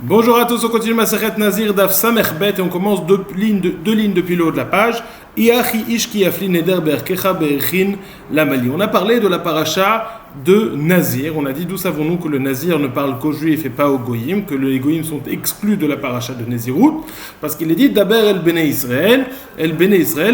Bonjour à tous, on continue Masechet Nazir Daf Samerbet et on commence deux lignes depuis le haut de la page. Iachi Ishki Afli Neder Berkecha Be'echin Lamali. On a parlé de la paracha de Nazir. On a dit d'où savons-nous que le Nazir ne parle qu'aux Juifs et pas aux Goyim, que les Goyim sont exclus de la paracha de Nazirut, parce qu'il est dit Daber el Bnei Israël,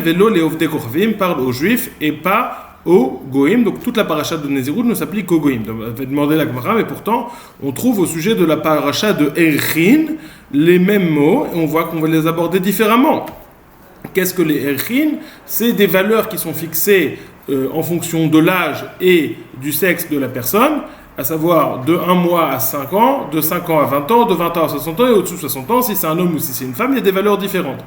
Velo Leovde Kochavim, parle aux Juifs et pas au Goïm. Donc toute la paracha de Nazirut ne s'applique qu'au Goïm. Donc on va demander la Gemara, mais pourtant on trouve au sujet de la paracha de Erchin les mêmes mots et on voit qu'on va les aborder différemment. Qu'est-ce que les Erchin? C'est des valeurs qui sont fixées en fonction de l'âge et du sexe de la personne, à savoir de 1 mois à 5 ans, de 5 ans à 20 ans, de 20 ans à 60 ans et au-dessous de 60 ans, si c'est un homme ou si c'est une femme, il y a des valeurs différentes.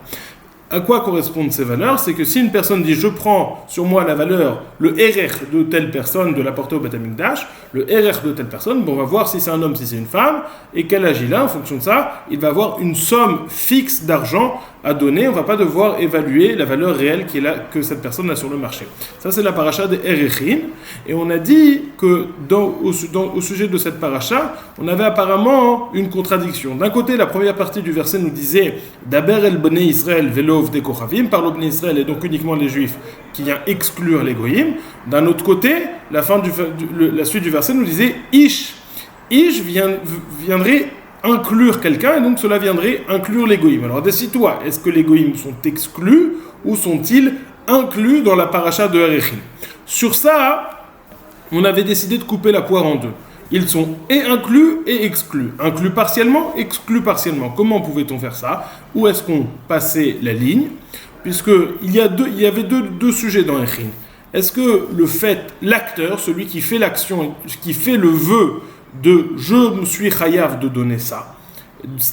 À quoi correspondent ces valeurs? C'est que si une personne dit je prends sur moi la valeur, le RR de telle personne de l'apporter au Beth Amikdash, le RR de telle personne, bon, on va voir si c'est un homme, si c'est une femme, et quel âge il a. En fonction de ça, il va avoir une somme fixe d'argent à donner. On ne va pas devoir évaluer la valeur réelle que cette personne a sur le marché. Ça, c'est la paracha des Erechin. Et on a dit que au sujet de cette paracha, on avait apparemment une contradiction. D'un côté, la première partie du verset nous disait Daber el Bnei Israël velo de Kochavim, par le Bnei Israël et donc uniquement les Juifs, qui vient exclure les Goyim. D'un autre côté, la suite du verset nous disait Ish. Ish viendrait inclure quelqu'un et donc cela viendrait inclure les Goyim. Alors décide-toi, est-ce que les Goyim sont exclus ou sont-ils inclus dans la paracha de Erechin? Sur ça, on avait décidé de couper la poire en deux. Ils sont et inclus et exclus. Inclus partiellement, exclus partiellement. Comment pouvait-on faire ça? Où est-ce qu'on passait la ligne? Puisqu'il y avait deux sujets dans Erechin. Est-ce que l'acteur, celui qui fait l'action, qui fait le vœu de « je me suis chayav de donner ça »,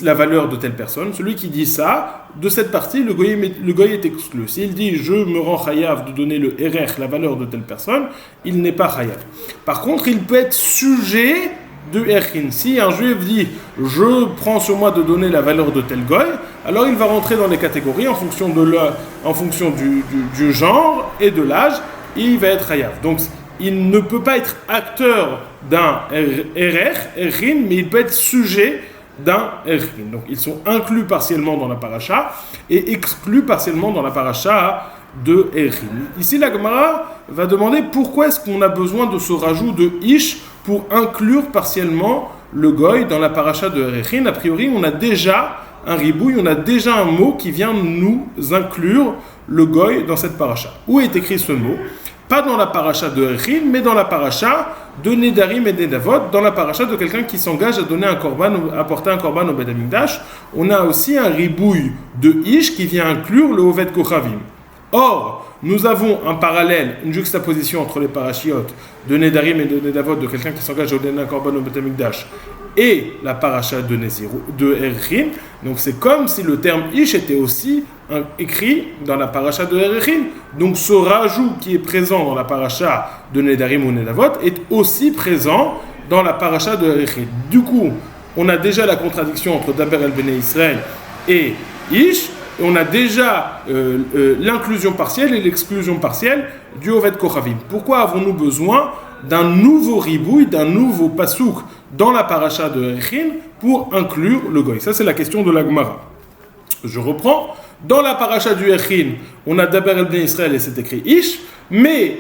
la valeur de telle personne, celui qui dit ça, de cette partie, le goy est exclu. S'il dit « je me rends chayav de donner le RR, la valeur de telle personne », il n'est pas chayav. Par contre, il peut être sujet de Erchin. Si un juif dit « je prends sur moi de donner la valeur de tel goy », alors il va rentrer dans les catégories en fonction du genre et de l'âge, et il va être chayav. Donc, il ne peut pas être acteur d'un Erchin, mais il peut être sujet d'un Erchin. Donc ils sont inclus partiellement dans la paracha et exclus partiellement dans la paracha de Erchin. Ici la Gemara va demander pourquoi est-ce qu'on a besoin de ce rajout de Ish pour inclure partiellement le Goy dans la paracha de Erchin. A priori on a déjà un ribouille, on a déjà un mot qui vient nous inclure le Goy dans cette paracha. Où est écrit ce mot? Pas dans la paracha de Erechin, mais dans la paracha de Nedarim et Nedavot, dans la paracha de quelqu'un qui s'engage à donner un korban, à apporter un korban au Beth Amikdash. On a aussi un ribouille de Ish qui vient inclure le Oved Kochavim. Or, nous avons un parallèle, une juxtaposition entre les parachiotes de Nedarim et de Nedavot, de quelqu'un qui s'engage à donner un korban au Beth Amikdash, et la paracha de Erechin. Donc c'est comme si le terme Ish était aussi écrit dans la paracha de Erechin. Donc ce rajout qui est présent dans la paracha de Nedarim ou Nedavot est aussi présent dans la paracha de Erechin. Du coup, on a déjà la contradiction entre Daber el Bnei Israël et Ish, et on a déjà l'inclusion partielle et l'exclusion partielle du Oved Kochavim. Pourquoi avons-nous besoin d'un nouveau ribouille, d'un nouveau pasouk dans la paracha de Erechin pour inclure le Goy? Ça, c'est la question de la Gemara. Je reprends. Dans la paracha du Erechin, on a Daber el Bnei Israël et c'est écrit Ish, mais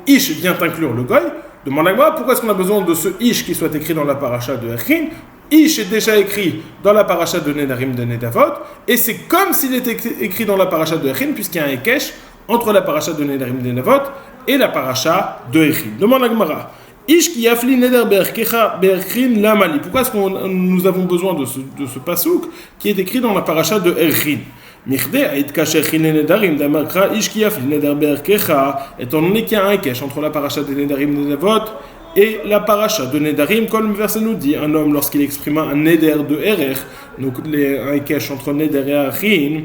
Ish vient inclure le Goy. Demande à Gemara, pourquoi est-ce qu'on a besoin de ce Ish qui soit écrit dans la paracha de Erechin? Ish est déjà écrit dans la paracha de Nedarim de Nedavot, et c'est comme s'il était écrit dans la paracha de Erechin, puisqu'il y a un Ekesh entre la paracha de Nedarim de Nedavot et la paracha de Erechin. Demande à Gemara, Ish ki yafli neder be'erchin lamali. Pourquoi est-ce que nous avons besoin de ce pasouk qui est écrit dans la paracha de Erechin? Étant donné qu'il y a un kesh entre la paracha de Nedarim de Nedavot et la paracha de Nedarim, comme le verset nous dit, un homme lorsqu'il exprima un neder de RR, donc un kesh entre neder et Erechin,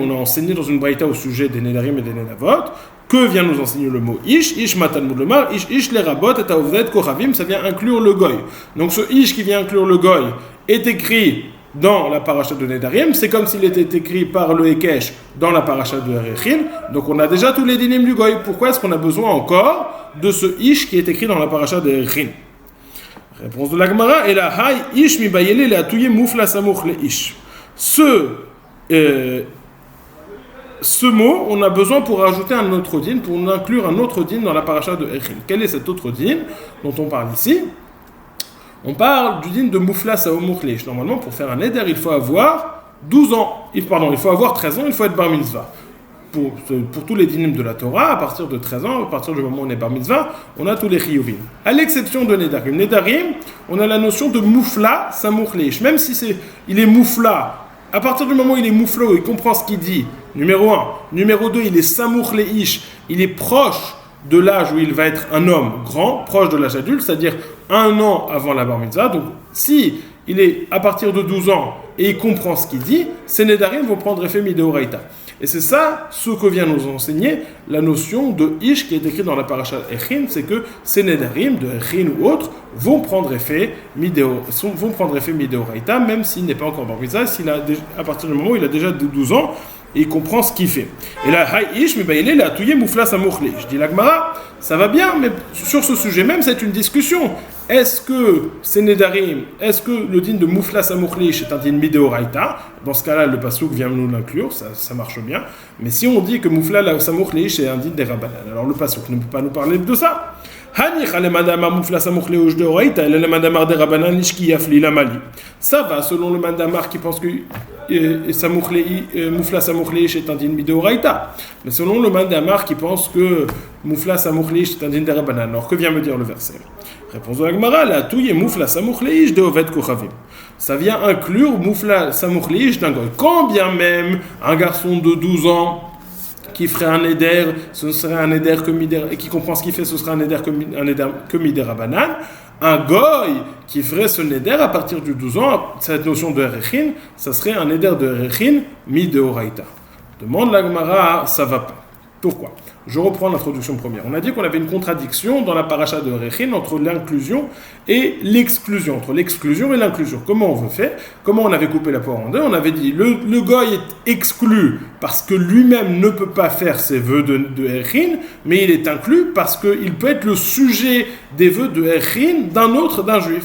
on a enseigné dans une braïta au sujet des Nedarim et des Nedavot, que vient nous enseigner le mot Ish? Ish matalmud lemar, Ish les rabot et avzet kochavim, ça vient inclure le Goy. Donc ce Ish qui vient inclure le Goy est écrit dans la paracha de Nedarim, c'est comme s'il était écrit par le Ekesh dans la paracha de Erechin. Donc on a déjà tous les dinim du Goy. Pourquoi est-ce qu'on a besoin encore de ce Ish qui est écrit dans la paracha de Erechin? Réponse de la Gemara, et la Hay Ish mi bayele le atouye moufla samouk le Ish. Ce mot, on a besoin pour rajouter un autre din, pour inclure un autre din dans la paracha de Echin. Quel est cet autre din dont on parle ici? On parle du din de moufla samouk le Ish. Normalement, pour faire un éder, il faut avoir 12 ans. Il faut avoir 13 ans, il faut être bar mitzvah. Pour tous les dinim de la Torah, à partir de 13 ans, à partir du moment où on est bar mitzvah, on a tous les chiyuvim. À l'exception de Nedarim. Nedarim, on a la notion de moufla samouk le Ish. Même si il est moufla, à partir du moment où il est mouflo, il comprend ce qu'il dit, numéro 1. Numéro 2, il est samouk le Ish, il est proche de l'âge où il va être un homme grand, proche de l'âge adulte, c'est-à-dire 1 an avant la bar mitzvah. Donc, si il est à partir de 12 ans et il comprend ce qu'il dit, ces Nedarim vont prendre effet midéoraïta. Et c'est ça, ce que vient nous enseigner la notion de Ish qui est écrite dans la paracha Echin, c'est que ces Nedarim de Echin ou autres vont prendre effet midéoraïta, même s'il n'est pas encore bar mitzvah, à partir du moment où il a déjà 12 ans et il comprend ce qu'il fait. Et là, Hay Ish, mais il est là, touye moufla samouk le Ish. Je dis la Gemara, ça va bien, mais sur ce sujet même, c'est une discussion. Est-ce que c'est Nedarim, est-ce que le din de moufla samouk le Ish est un din midéoraïta? Dans ce cas-là, le pasuk vient nous l'inclure, ça marche bien. Mais si on dit que moufla samouk le Ish est un din des rabbanan, alors le pasuk ne peut pas nous parler de ça. Ça va selon le mandamar qui pense que moufla samouk le Ish est un din midéoraïta. Mais selon le mandamar qui pense que moufla samouk le Ish est un din des rabbanan. Alors que vient me dire le verset? Réponse de la Gemara, la touye moufla samouk le Ish de Oved Kochavim. Ça vient inclure moufla samouk le Ish d'un goy. Quand bien même un garçon de 12 ans qui ferait un éder, ce serait un éder et qui comprend ce qu'il fait, ce serait un éder que midérabanan. Un goy qui ferait ce néder à partir du 12 ans, cette notion de Erechin, ça serait un néder de Erechin midéoraïta. Demande la Gemara, ça va pas. Pourquoi? Je reprends l'introduction première. On a dit qu'on avait une contradiction dans la paracha de Erechin entre l'inclusion et l'exclusion, entre l'exclusion et l'inclusion. Comment on veut faire? Comment on avait coupé la poire en deux? On avait dit le goy est exclu parce que lui-même ne peut pas faire ses vœux de Erechin, mais il est inclus parce qu'il peut être le sujet des vœux de Erechin d'un juif.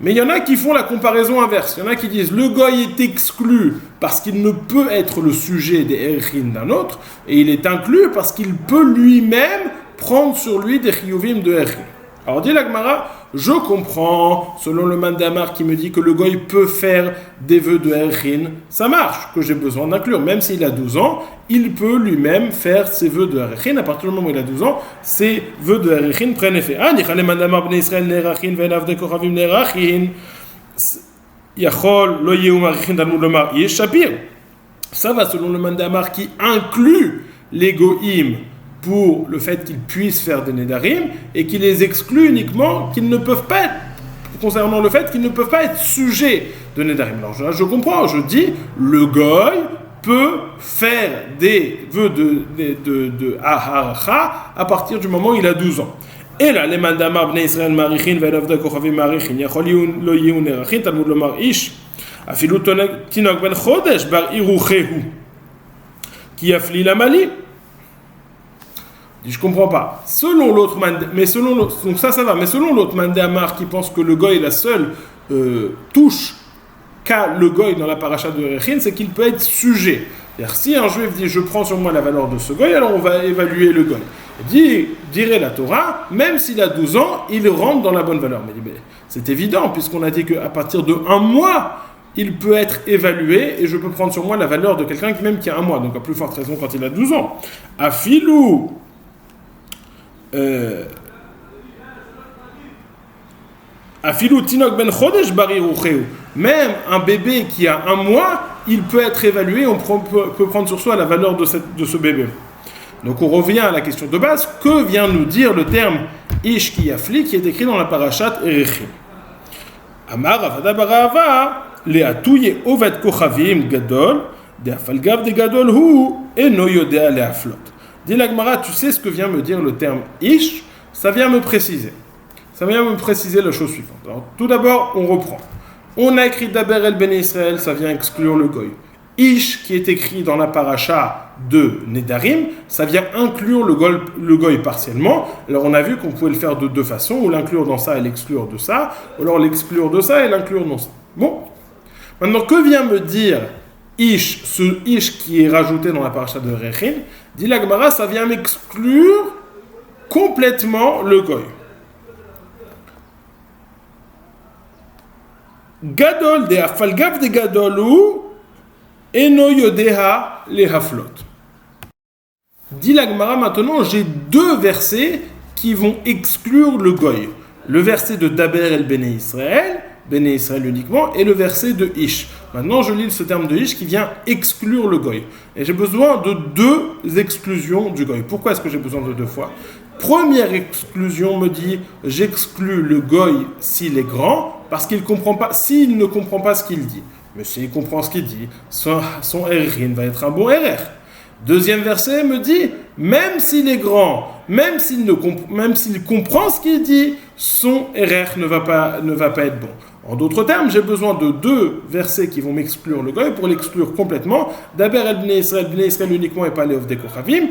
Mais il y en a qui font la comparaison inverse. Il y en a qui disent le goy est exclu parce qu'il ne peut être le sujet des Erechin d'un autre, et il est inclus parce qu'il peut lui-même prendre sur lui des chiyuvim de Erechin. Alors dit la Gemara, je comprends, selon le mandamar qui me dit que le goy peut faire des vœux de Erechin, ça marche, que j'ai besoin d'inclure. Même s'il a 12 ans, il peut lui-même faire ses vœux de Erechin. À partir du moment où il a 12 ans, ses vœux de Erechin prennent effet. Ah, nichale mandamar bnei Israël nerachin ve'enav de kochavim nerachin yachol lo yehu marichin dalmud lomar yesh shapir. Ça va selon le mandamar qui inclut les goïm pour le fait qu'ils puissent faire des nedarim et qui les exclut uniquement qu'ils ne peuvent pas être, concernant le fait qu'ils ne peuvent pas être sujets de nedarim. Alors je comprends, je dis le goy peut faire des vœux de aharacha à partir du moment où il a 12 ans. Et là, les mandamar bnei Israël marichin ve'elavda kochavim marichin yachol lo yehu nerachin talmud lomar ish afilu tinok ben chodesh bar iruchehu ki yafli la mali. Je comprends pas. Selon l'autre donc ça va. Mais selon l'autre mandamar qui pense que le goy est la seule touche qu'a le goy dans la paracha de Erechin, c'est qu'il peut être sujet. C'est-à-dire, si un juif dit je prends sur moi la valeur de ce goy, alors on va évaluer le goy. Dirait la Torah, même s'il a 12 ans, il rentre dans la bonne valeur. Mais c'est évident, puisqu'on a dit qu'à partir de 1 mois, il peut être évalué et je peux prendre sur moi la valeur de quelqu'un qui a 1 mois. Donc à plus forte raison quand il a 12 ans. Afilou. Même un bébé qui a 1 mois, il peut être évalué, on peut prendre sur soi la valeur de ce bébé. Donc on revient à la question de base, que vient nous dire le terme Ish ki yafli qui est écrit dans la parashat Erechin. Amar avada barava le'atouye oved kochavim gadol de'afalgav de gadol hu eno yodea le'aflot. Dit la Gemara, tu sais ce que vient me dire le terme Ish? Ça vient me préciser. Ça vient me préciser la chose suivante. Alors, tout d'abord, on reprend. On a écrit Daber el Ben Israël, ça vient exclure le goy. Ish, qui est écrit dans la paracha de Nedarim, ça vient inclure le goy partiellement. Alors on a vu qu'on pouvait le faire de deux façons, ou l'inclure dans ça et l'exclure de ça, ou alors l'exclure de ça et l'inclure dans ça. Bon, maintenant que vient me dire Ish, ce Ish qui est rajouté dans la paracha de Rechin, dit la Gemara, ça vient m'exclure complètement le goy. Gadol de Afalgav de Gadolu Eno Yodeha le Haflot. Dit la Gemara, maintenant j'ai deux versets qui vont exclure le goy. Le verset de Daber el Bene Israël uniquement, et le verset de Ish. Maintenant je lis ce terme de Ish qui vient exclure le goy. Et j'ai besoin de deux exclusions du goy. Pourquoi est-ce que j'ai besoin de deux fois? Première exclusion me dit j'exclus le goy s'il est grand, parce qu'il comprend pas, s'il ne comprend pas ce qu'il dit. Mais s'il comprend ce qu'il dit, son RR va être un bon RR. Deuxième verset me dit, même s'il est grand, même s'il comprend ce qu'il dit, son RR ne va pas être bon. En d'autres termes, j'ai besoin de deux versets qui vont m'exclure le goy pour l'exclure complètement. D'abord, Bnei Israël uniquement et pas les Ovdei Kochavim.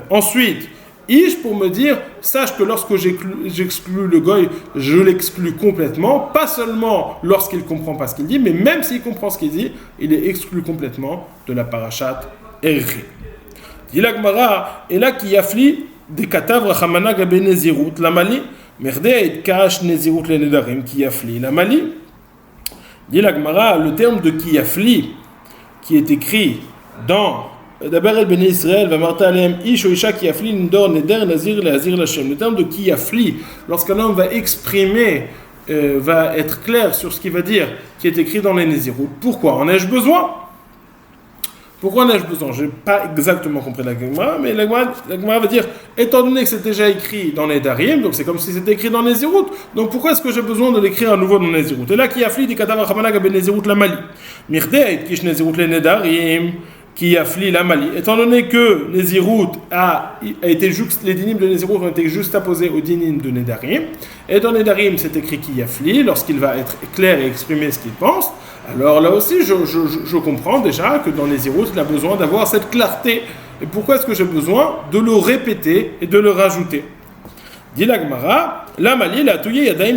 Ensuite, Ish pour me dire, sache que lorsque j'exclus le goy, je l'exclus complètement, pas seulement lorsqu'il comprend pas ce qu'il dit, mais même s'il comprend ce qu'il dit, il est exclu complètement de la parashat Erri. Dit la Gemara, et là qui yafli des katav rachamana gabe nezirut lamali, merde et kash nezirut le nedarim qui yafli lamali. Dit la Gemara, le terme de qui yafli qui est écrit dans D'abord, el Bnei Israël va marta alem ish ou isha qui affli n'dor neder nazir le hazir l'Hashem. Le terme de qui affli, lorsqu'un homme va exprimer, va être clair sur ce qu'il va dire, qui est écrit dans les Nézirut. Pourquoi en ai-je besoin? Pourquoi en ai-je besoin? Je n'ai pas exactement compris la Gemara, mais la Gemara va dire, étant donné que c'est déjà écrit dans les Darim, donc c'est comme si c'était écrit dans les Nézirut, donc pourquoi est-ce que j'ai besoin de l'écrire à nouveau dans les Nézirut? Et là, qui affli, dit katav rachamana gabe Nézirut la Mali. Mirdeit, kish Nézirut le Nedarim. Qui afflie la Mali. Étant donné que Nézirut les dynimes de Nézirut ont été juxtaposés aux dynimes de Nedarim, et dans Nedarim c'est écrit qui afflie, lorsqu'il va être clair et exprimer ce qu'il pense, alors là aussi je comprends déjà que dans Nézirut il a besoin d'avoir cette clarté. Et pourquoi est-ce que j'ai besoin de le répéter et de le rajouter? Dit la Gemara, la Mali, la touye yadaim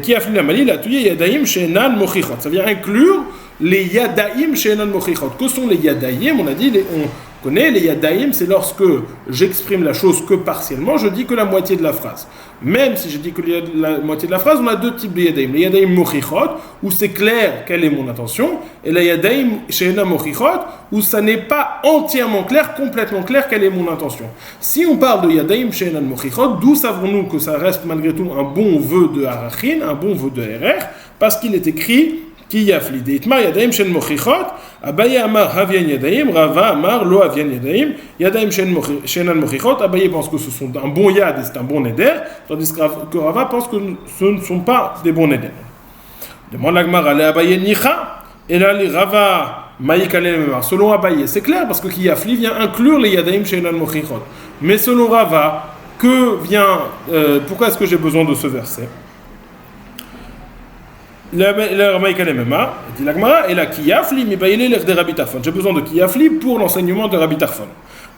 qui afflie la Mali, la touye yadaim she'enan mochichot. Ça vient inclure les yadaim she'enan mochichot. Que sont les yadaim? On a dit, on connaît les yadaim, c'est lorsque j'exprime la chose que partiellement, je dis que la moitié de la phrase. Même si je dis que la moitié de la phrase, on a deux types de yadaim. Les yadaim mochichot, où c'est clair quelle est mon intention, et les yadaim she'enan mochichot, où ça n'est pas entièrement clair, complètement clair quelle est mon intention. Si on parle de yadaim she'enan mochichot, d'où savons-nous que ça reste malgré tout un bon vœu de harachin, un bon vœu de RR, parce qu'il est écrit qui yafli deitma yadaim shen mochichot, Abaye amar havyan yadaim, Rava amar lo havyan yadaim, yadaim shenan mochichot. Abaye pense que ce sont un bon yad et c'est un bon neder, tandis que Rava pense que ce ne sont pas des bons neder. Demande l'agmar ale Abaye nicha, et là les Rava maïkale memar. Selon Abaye, c'est clair parce que qui yafli vient inclure les yadaim shenan mochichot. Mais selon Rava, pourquoi est-ce que j'ai besoin de ce verset? Dit la Gemara, et la Kiyafli, mi baïle l'air de Rabbi Tarfon. J'ai besoin de Kiyafli pour l'enseignement de Rabbi Tarfon.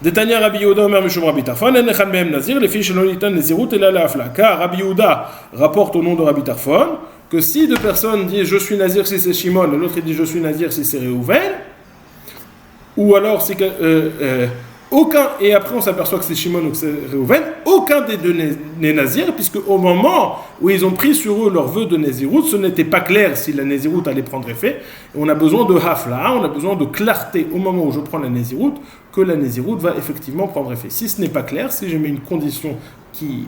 Détania Rabbi Yehuda Omer Mishum Rabbi Tarfon, en echan mehem nazir, les filles shelonitan nezirut et la afla. Car Rabbi Yehuda rapporte au nom de Rabbi Tarfon que si deux personnes disent je suis nazir si c'est Shimon, et l'autre dit je suis nazir si c'est Réhouven, ou alors c'est aucun, et après on s'aperçoit que c'est Shimon ou que c'est Réhouven, aucun des deux n'est nazir, puisque au moment où ils ont pris sur eux leur vœu de Nézirut, ce n'était pas clair si la Nézirut allait prendre effet, et on a besoin de hafla, on a besoin de clarté au moment où je prends la Nézirut, que la Nézirut va effectivement prendre effet. Si ce n'est pas clair, si j'ai mis une condition qui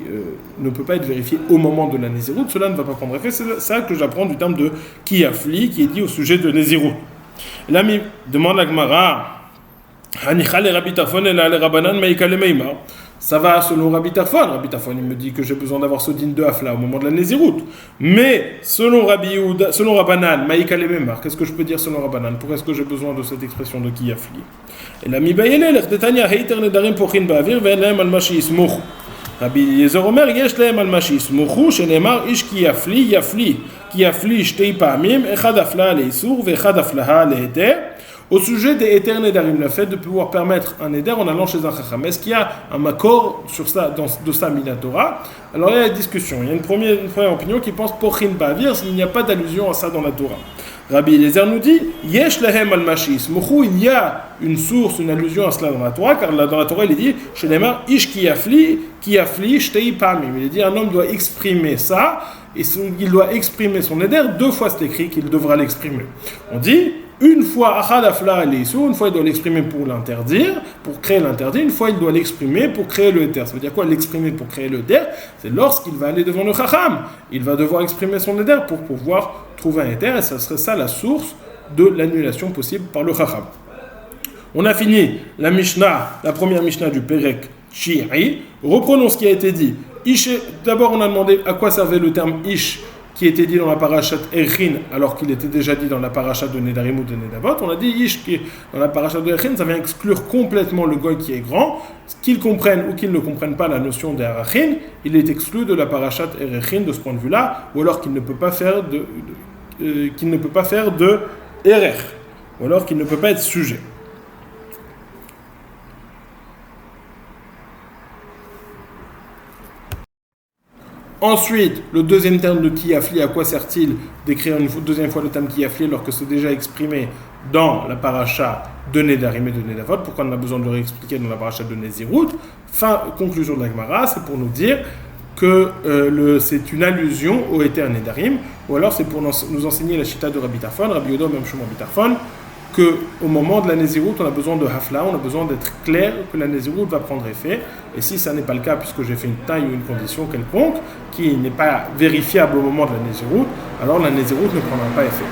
ne peut pas être vérifiée au moment de la Nézirut, cela ne va pas prendre effet. C'est ça que j'apprends du terme de Kiyafli, qui est dit au sujet de Nézirut. L'ami demande la Gemara, ça va selon Rabbi Tarfon. Rabbi Tarfon il me dit que j'ai besoin d'avoir ce din de hafla au moment de la Nézirut. Mais selon Rabbanan, Maïka Lememar, qu'est-ce que je peux dire selon Rabbanan? Pourquoi est-ce que j'ai besoin de cette expression de Kiyafli? Et la mi bayele l'erdetania heiter nedarim pochin ba'avir ve'en lahem al ma she'ismochu. Rabbi Eliezer Omer, yesh lehem al mashis, muchu shenemar ish ki yafli shtei pa'amim, echad afla le'isur, ve'echad aflaha le'heter. Au sujet des Éter Nedarim, le fait de pouvoir permettre un Éder en allant chez un Chacham. Est-ce qu'il y a un makor sur ça, de ça, Minatora? Alors il y a une discussion. Il y a une première opinion qui pense Pochin Ba'avir, s'il n'y a pas d'allusion à ça dans la Torah. Rabbi Eliezer nous dit Yesh lehem al mashis. Mouchou, il y a une source, une allusion à cela dans la Torah, car dans la Torah il est dit Shenemar ish ki yafli shtei pa'amim. Il est dit un homme doit exprimer ça, et il doit exprimer son Éder 2 fois, c'est écrit qu'il devra l'exprimer. On dit une fois, une fois il doit l'exprimer pour l'interdire, pour créer l'interdit, une fois il doit l'exprimer pour créer le éther. Ça veut dire quoi l'exprimer pour créer le éther? C'est lorsqu'il va aller devant le chacham, il va devoir exprimer son éther pour pouvoir trouver un éther, et ça serait ça la source de l'annulation possible par le chacham. On a fini la Mishnah, la première Mishnah du Perek Shi'i. Reprenons ce qui a été dit. D'abord on a demandé à quoi servait le terme Ish, qui était dit dans la parashat Erchin, alors qu'il était déjà dit dans la parashat de Nedarim ou de Nedavot. On a dit Ish, qui dans la parashat de Erchin, ça vient exclure complètement le goy qui est grand. Qu'ils comprennent ou qu'ils ne comprennent pas la notion d'Erachin, il est exclu de la parashat Erchin de ce point de vue-là, ou alors qu'il ne peut pas faire de Erer, ou alors qu'il ne peut pas être sujet. Ensuite, le deuxième terme de Kiyafli, à quoi sert-il d'écrire une deuxième fois le terme Kiyafli alors que c'est déjà exprimé dans la paracha de Nedarim et de Nedavot? Pourquoi on a besoin de le réexpliquer dans la paracha de Nezirut? Conclusion de la Gemara, c'est pour nous dire que c'est une allusion au Éter Nedarim, ou alors c'est pour nous enseigner la chita de Rabbi Tarfon, Rabbi Yodo, même Shimon Rabbi Tarfon, qu'au moment de la Nézirut, on a besoin de Hafla, on a besoin d'être clair que la Nézirut va prendre effet. Et si ça n'est pas le cas, puisque j'ai fait une taille ou une condition quelconque qui n'est pas vérifiable au moment de la Nézirut, alors la Nézirut ne prendra pas effet.